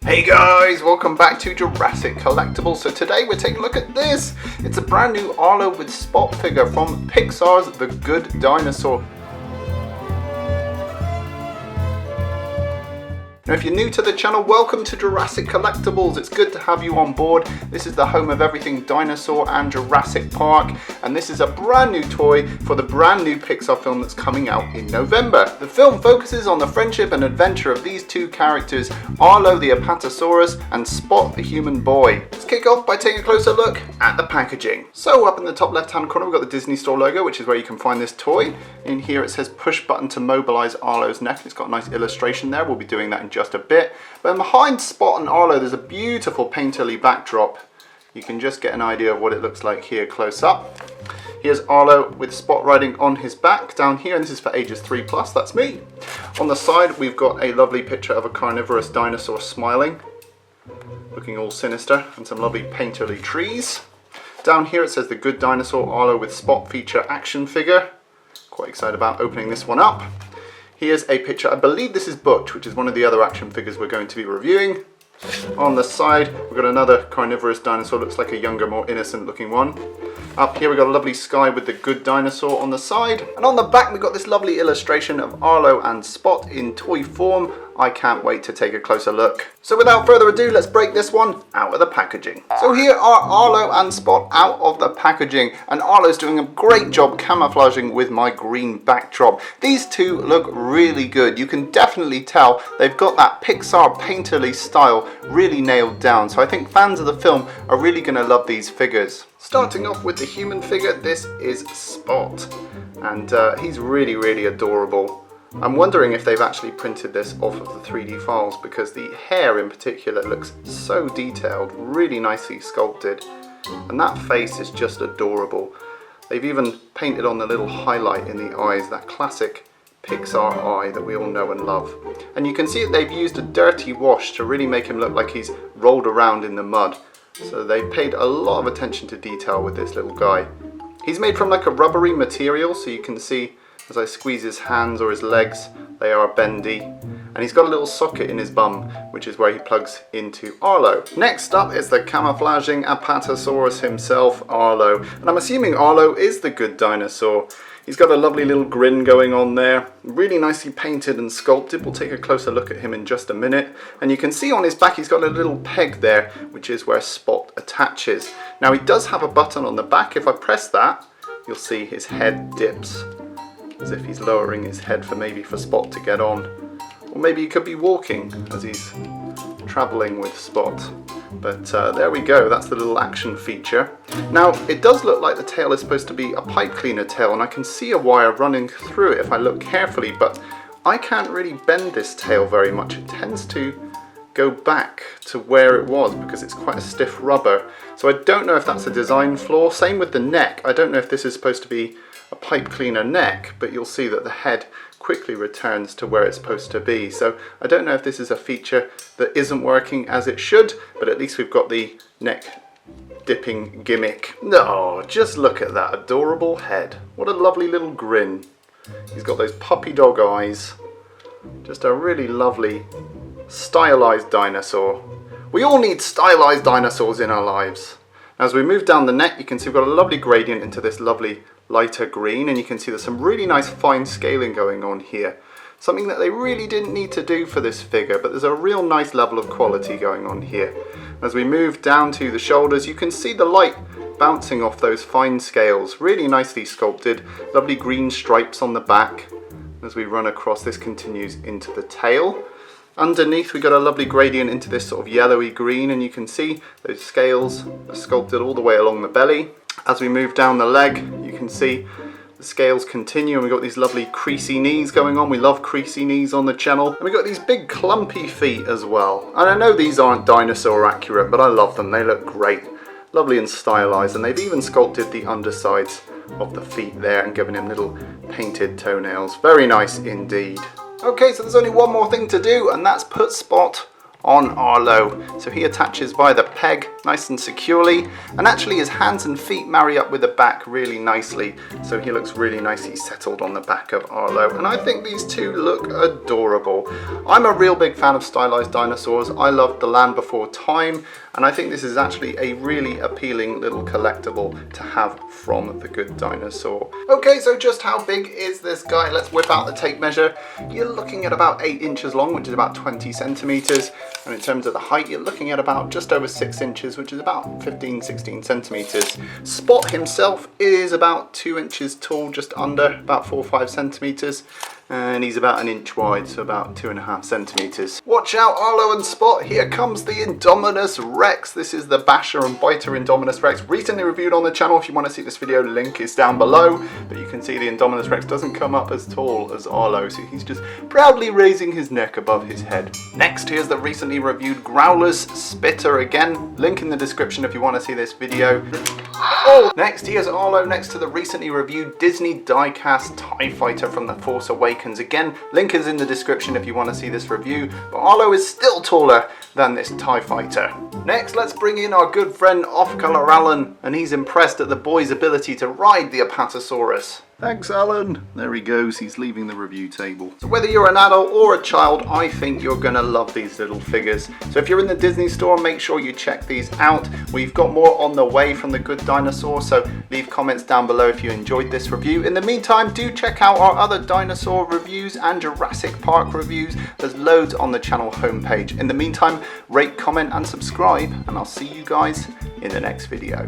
Hey guys, welcome back to Jurassic Collectibles. So today we're taking a look at this. It's a brand new Arlo with Spot figure from Pixar's The Good Dinosaur. Now if you're new to the channel, welcome to Jurassic Collectibles. It's good to have you on board. This is the home of everything dinosaur and Jurassic Park, and this is a brand new toy for the brand new Pixar film that's coming out in November. The film focuses on the friendship and adventure of these two characters, Arlo the Apatosaurus and Spot the human boy. Let's kick off by taking a closer look at the packaging. So up in the top left hand corner we've got the Disney Store logo, which is where you can find this toy. In here it says push button to mobilize Arlo's neck. It's got a nice illustration there. We'll be doing that in just a bit. But behind Spot and Arlo there's a beautiful painterly backdrop. You can just get an idea of what it looks like here close up. Here's Arlo with Spot riding on his back down here, and this is for ages 3+, that's me. On the side we've got a lovely picture of a carnivorous dinosaur smiling, looking all sinister, and some lovely painterly trees. Down here it says the Good Dinosaur Arlo with Spot feature action figure. Quite excited about opening this one up. Here's a picture, I believe this is Butch, which is one of the other action figures we're going to be reviewing. On the side, we've got another carnivorous dinosaur, looks like a younger, more innocent looking one. Up here we've got a lovely sky with the Good Dinosaur on the side. And on the back we've got this lovely illustration of Arlo and Spot in toy form. I can't wait to take a closer look. So without further ado, let's break this one out of the packaging. So here are Arlo and Spot out of the packaging, and Arlo's doing a great job camouflaging with my green backdrop. These two look really good. You can definitely tell they've got that Pixar painterly style really nailed down. So I think fans of the film are really going to love these figures. Starting off with the human figure, this is Spot, and he's really adorable. I'm wondering if they've actually printed this off of the 3D files, because the hair in particular looks so detailed, really nicely sculpted, and that face is just adorable. They've even painted on the little highlight in the eyes, that classic Pixar eye that we all know and love. And you can see that they've used a dirty wash to really make him look like he's rolled around in the mud. So they paid a lot of attention to detail with this little guy. He's made from like a rubbery material, so you can see as I squeeze his hands or his legs, they are bendy. And he's got a little socket in his bum, which is where he plugs into Arlo. Next up is the Camouflaging Apatosaurus himself, Arlo. And I'm assuming Arlo is the Good Dinosaur. He's got a lovely little grin going on there, really nicely painted and sculpted. We'll take a closer look at him in just a minute. And you can see on his back he's got a little peg there, which is where Spot attaches. Now he does have a button on the back. If I press that, you'll see his head dips, as if he's lowering his head for Spot to get on. Or maybe he could be walking as he's traveling with Spot. But there we go, that's the little action feature. Now it does look like the tail is supposed to be a pipe cleaner tail, and I can see a wire running through it if I look carefully, but I can't really bend this tail very much. It tends to go back to where it was because it's quite a stiff rubber. So I don't know if that's a design flaw. Same with the neck. I don't know if this is supposed to be a pipe cleaner neck, but you'll see that the head quickly returns to where it's supposed to be. So I don't know if this is a feature that isn't working as it should, but at least we've got the neck dipping gimmick. No, just look at that adorable head. What a lovely little grin. He's got those puppy dog eyes. Just a really lovely stylized dinosaur. We all need stylized dinosaurs in our lives. As we move down the neck, you can see we've got a lovely gradient into this lovely lighter green, and you can see there's some really nice fine scaling going on here. Something that they really didn't need to do for this figure, but there's a real nice level of quality going on here. As we move down to the shoulders, you can see the light bouncing off those fine scales, really nicely sculpted, lovely green stripes on the back. As we run across, this continues into the tail. Underneath we got a lovely gradient into this sort of yellowy green, and you can see those scales are sculpted all the way along the belly. As we move down the leg, you can see the scales continue, and we've got these lovely creasy knees going on. We love creasy knees on the channel. And we've got these big clumpy feet as well. And I know these aren't dinosaur accurate, but I love them. They look great. Lovely and stylized, and they've even sculpted the undersides of the feet there and given him little painted toenails. Very nice indeed. Okay, so there's only one more thing to do, and that's put Spot on Arlo. So So he attaches via the peg nice and securely, and actually his hands and feet marry up with the back really nicely. So he looks really nicely settled on the back of Arlo, and I think these two look adorable. I'm a real big fan of stylized dinosaurs. I loved The Land Before Time, and I think this is actually a really appealing little collectible to have from the Good Dinosaur. Okay, so just how big is this guy? Let's whip out the tape measure. You're looking at about 8 inches long, which is about 20 centimeters. And in terms of the height, you're looking at about just over 6 inches, which is about 15-16 centimeters. Spot himself is about 2 inches tall, just under, about 4 or 5 centimeters. And he's about 1 inch wide, so about 2.5 centimeters. Watch out, Arlo and Spot, here comes the Indominus Rex. This is the basher and biter Indominus Rex, recently reviewed on the channel. If you want to see this video, link is down below. But you can see the Indominus Rex doesn't come up as tall as Arlo, so he's just proudly raising his neck above his head. Next, here's the recently reviewed Growler's Spitter again. Link in the description if you want to see this video. Oh! Next, here's Arlo next to the recently reviewed Disney die-cast TIE Fighter from The Force Awakens. Again, link is in the description if you want to see this review, but Arlo is still taller than this TIE Fighter. Next, let's bring in our good friend Off-Color Alan, and he's impressed at the boy's ability to ride the Apatosaurus. Thanks, Alan. There he goes, he's leaving the review table. So whether you're an adult or a child, I think you're gonna love these little figures. So if you're in the Disney store, make sure you check these out. We've got more on the way from the Good Dinosaur, so leave comments down below if you enjoyed this review. In the meantime, do check out our other dinosaur reviews and Jurassic Park reviews. There's loads on the channel homepage. In the meantime, rate, comment, and subscribe, and I'll see you guys in the next video.